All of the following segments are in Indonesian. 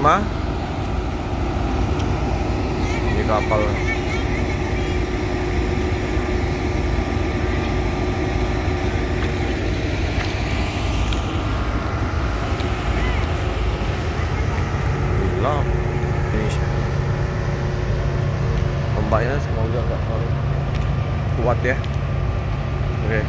sama ini kapal. Gila, ini ombaknya semoga nggak terlalu kuat ya. Oke.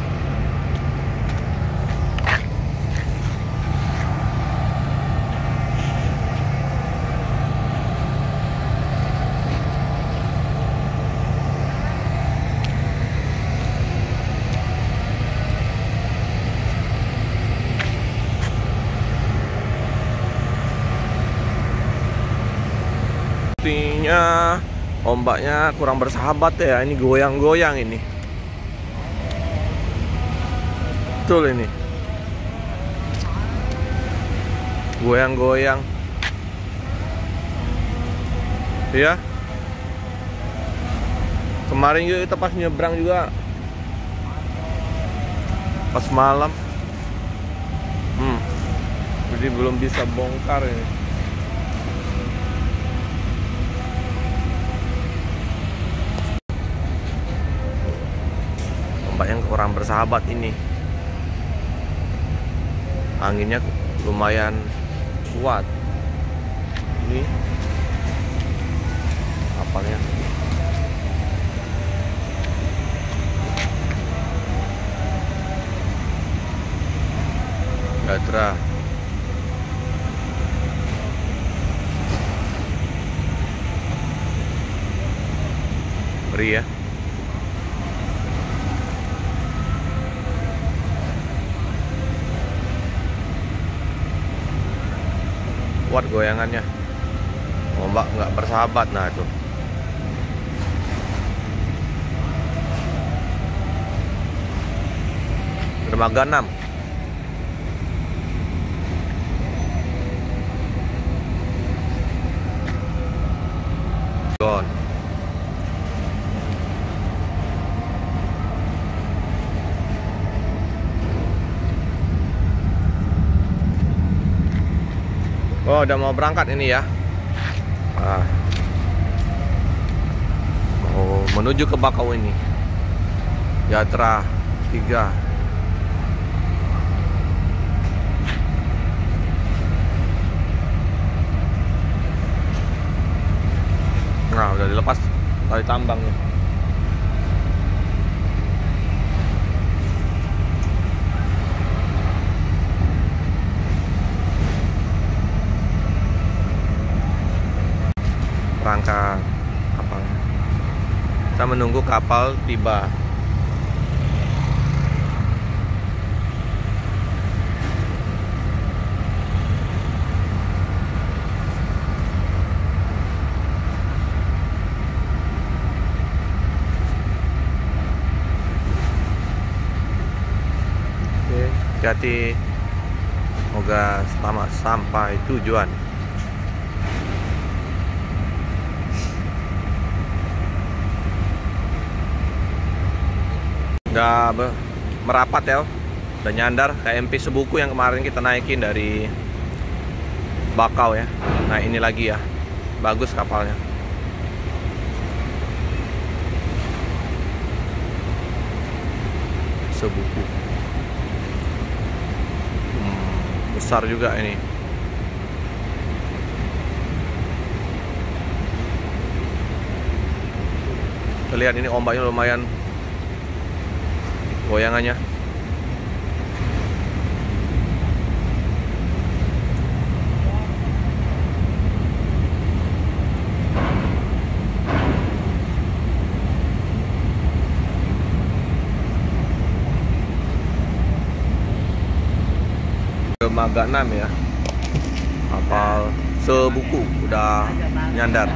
Sepertinya ombaknya kurang bersahabat ya. Ini goyang-goyang ini. Betul ini. Goyang-goyang. Iya. Kemarin juga kita pas nyebrang juga. Pas malam. Jadi belum bisa bongkar ini. Ombak yang kurang bersahabat ini. Anginnya lumayan kuat. Ini kapalnya. Gatra. Ngeri ya. Kuat goyangannya. Ombak nggak bersahabat. Nah itu. Dermaga 6. Gone. Oh, udah mau berangkat ini ya. Mau menuju ke Bakau ini. Gatra 3. Nah, udah dilepas tali tambangnya. Rangka kapal. Kita menunggu kapal tiba. Oke, hati-hati. Semoga selamat sampai tujuan. Udah merapat ya, udah nyandar kayak MP Sebuku yang kemarin kita naikin dari Bakau ya. Nah ini lagi ya, bagus kapalnya. Sebuku besar juga ini. Kita lihat ini ombaknya lumayan goyangannya. Dermaga 6 ya. Kapal Sebuku udah nyandar.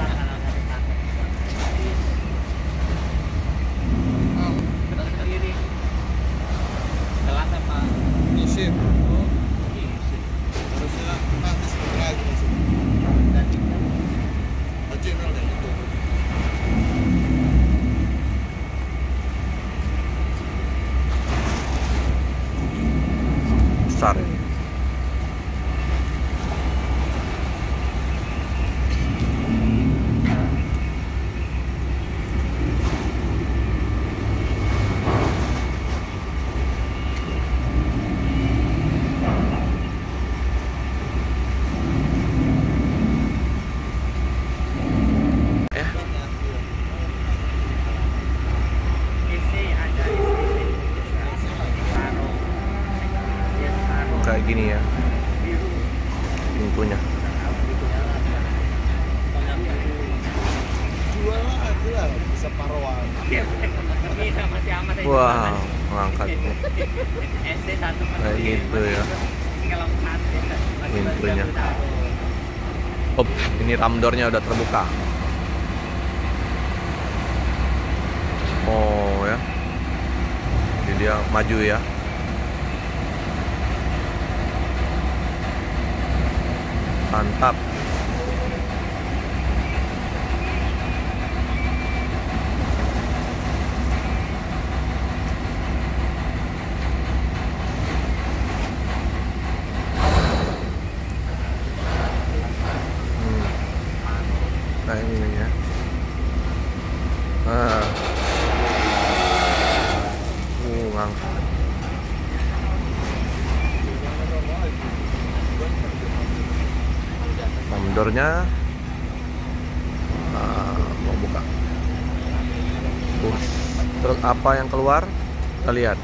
Besar ini. kayak gini ya pintunya. Wow, ngangkat kayak gitu ya pintunya. Oh, ini ramdornya udah terbuka. Oh ya, jadi dia maju ya. Mantap. Kayak ini ya. Ngangkat. Mandornya mau buka. Terus apa yang keluar? Kita lihat.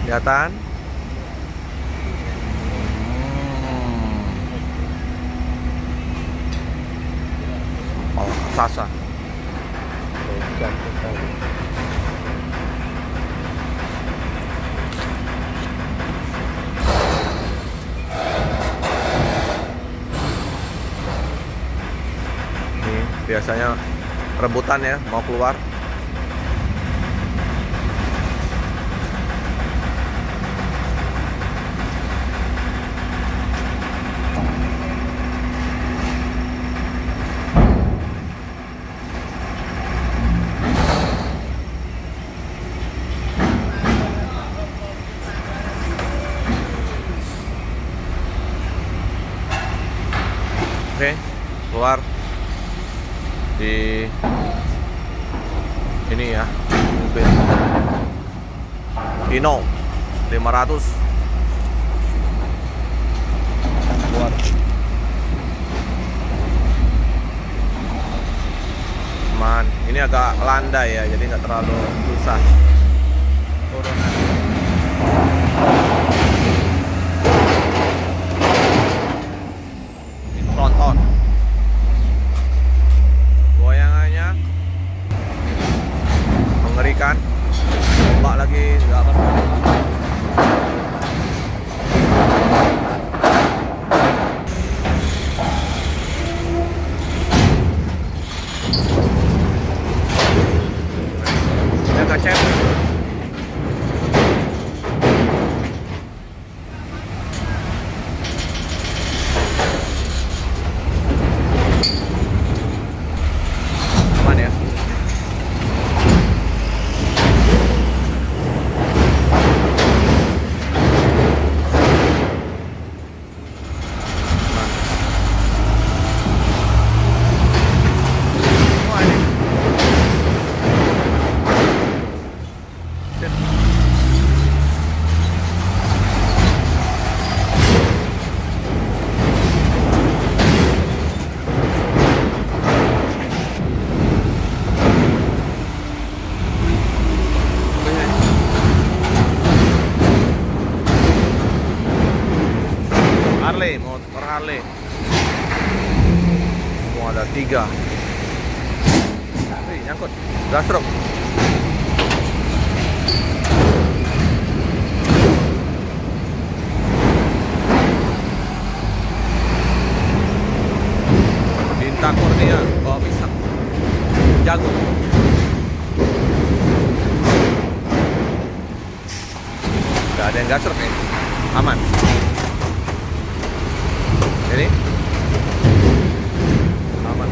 Kelihatan? Oh, Sasa. Ini biasanya rebutan ya, mau keluar. Oke, keluar di ini ya, mobil Hino 500 keluar. Man, ini agak landai ya, jadi nggak terlalu susah turunan. Tonton goyangannya mengerikan. Coba lagi nggak apa-apa. Dia kacet. Harley, motor Harley. Oh, ada 3. Nyangkut. Gasrok. Dinta Kurnia bawa pisang. Jagung. Gak ada yang gasrok nih. Aman. Ini aman.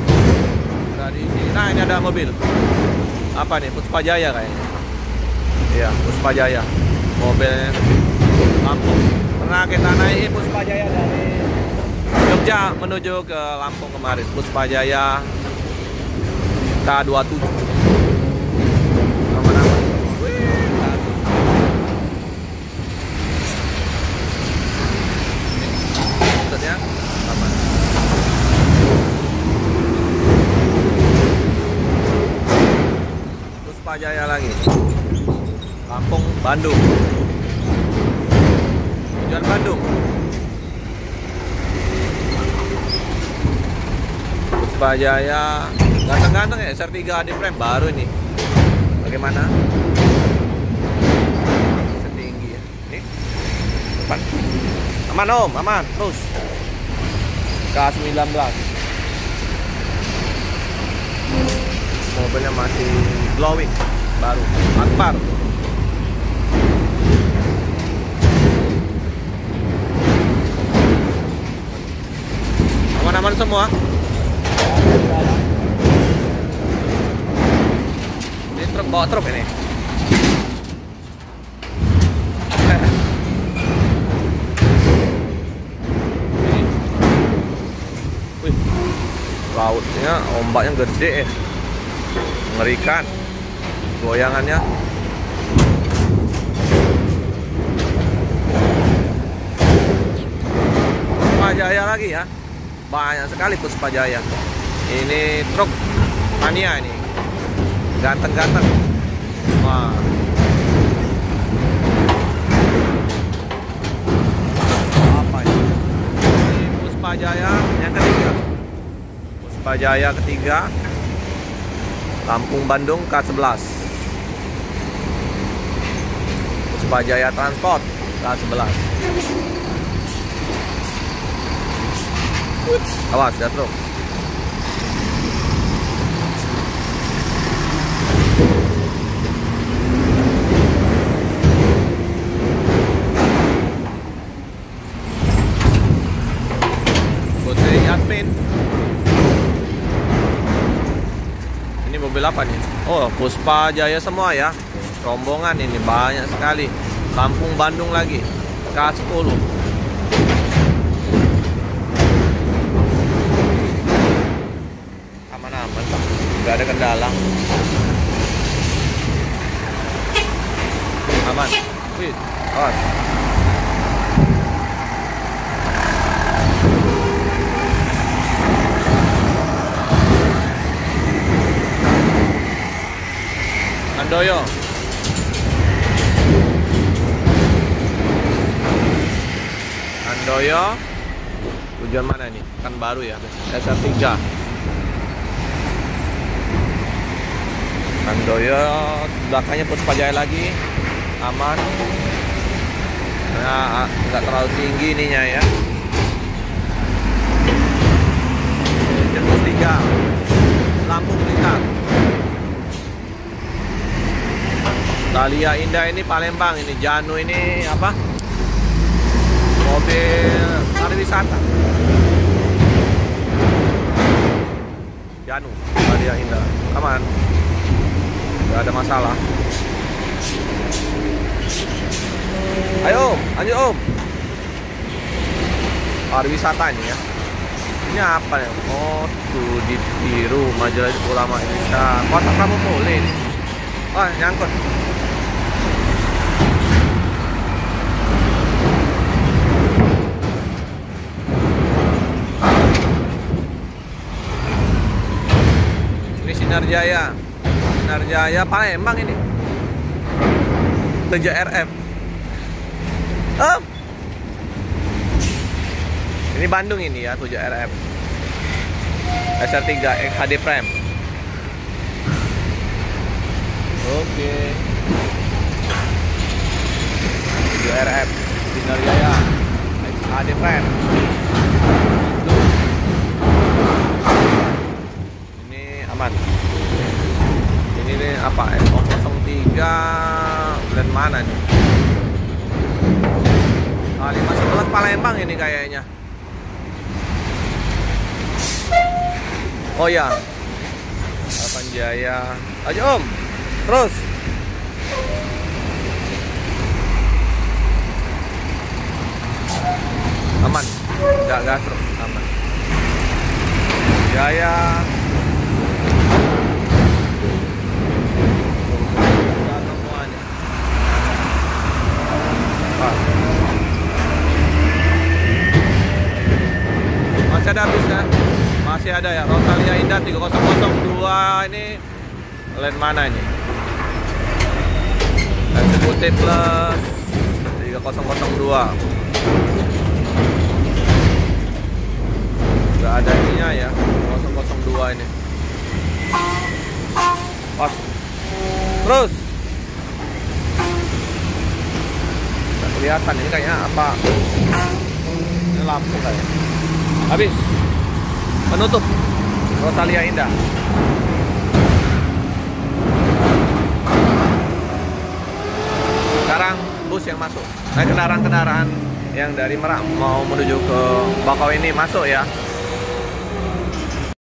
Udah di sini. Nah, ini ada mobil. Apa nih? Puspa Jaya kayaknya. Iya, Puspa Jaya. Mobilnya Lampung. Pernah kita naik Puspa Jaya dari Jogja menuju ke Lampung kemarin. Puspa Jaya K27. Aman-aman. Maksudnya aman. Puspa Jaya lagi. Lampung, Bandung. Tujuan Bandung. Puspajaya. Ganteng-ganteng ya, SR3 HD Prime baru ini. Bagaimana? Setinggi ya. Nih. Depan. Aman Om, aman. Terus. K19. Mobilnya masih glowing, baru. Akbar. Aman-aman semua. Ini truk, bawa truk ini. Wih, lautnya ombaknya gede ya. Mengerikan goyangannya. Puspajaya lagi ya. Banyak sekali Puspajaya. Ini truk Tania ini. Ganteng-ganteng. Wah. Apa ini? Ini Puspajaya yang ketiga. Puspajaya ketiga. Lampung Bandung K11. Puspajaya Transport K11. Awas ya truk. Putri Yasmin. Ini mobil apa nih? Oh, Puspajaya semua ya. Rombongan ini banyak sekali. Lampung Bandung lagi. K10. Aman-aman, nggak ada kendala. Aman. Wih, awas. Handoyo. Handoyo. Tujuan mana ini? Kan baru ya. SR3. Handoyo. Belakangnya Puspajaya lagi. Aman. Nah, nggak terlalu tinggi ininya ya. Jemput 3. Lampung Blitar. Dahlia Indah ini Palembang, ini Janu ini apa? Mobil pariwisata. Janu, Dahlia Indah, aman, nggak ada masalah. Ayo Om, lanjut Om. Pariwisata ini ya. Ini apa ya? Oh, studi biru Majelis Ulama Indonesia. Kota kamu boleh nih. Oh, nyangkut. Sinar Jaya. Sinar Jaya Palembang ini. 7RF. Oh. Ini Bandung ini ya, 7RF. SR3 HD Prime. Oke. 7RF Sinar Jaya HD Prime. Ini aman. Ini apa? F03 brand mana nih? A511 Palembang ini kayaknya. Oh ya, Harapan Jaya. Ayo Om, terus. Aman, nggak gasruk, aman. Jaya. Masih ada habisnya. Masih ada ya. Rosalia Indah 3002 ini land mana ini? Eksekutif plus 3002. Nggak ada ininya ya, 002 ini. Pas. Terus. Nggak kelihatan ini kayaknya apa? Ini lampu kayaknya. Habis. Penutup. Rosalia Indah. Sekarang bus yang masuk. Nah, kendaraan-kendaraan yang dari Merak mau menuju ke Bakauheni masuk ya.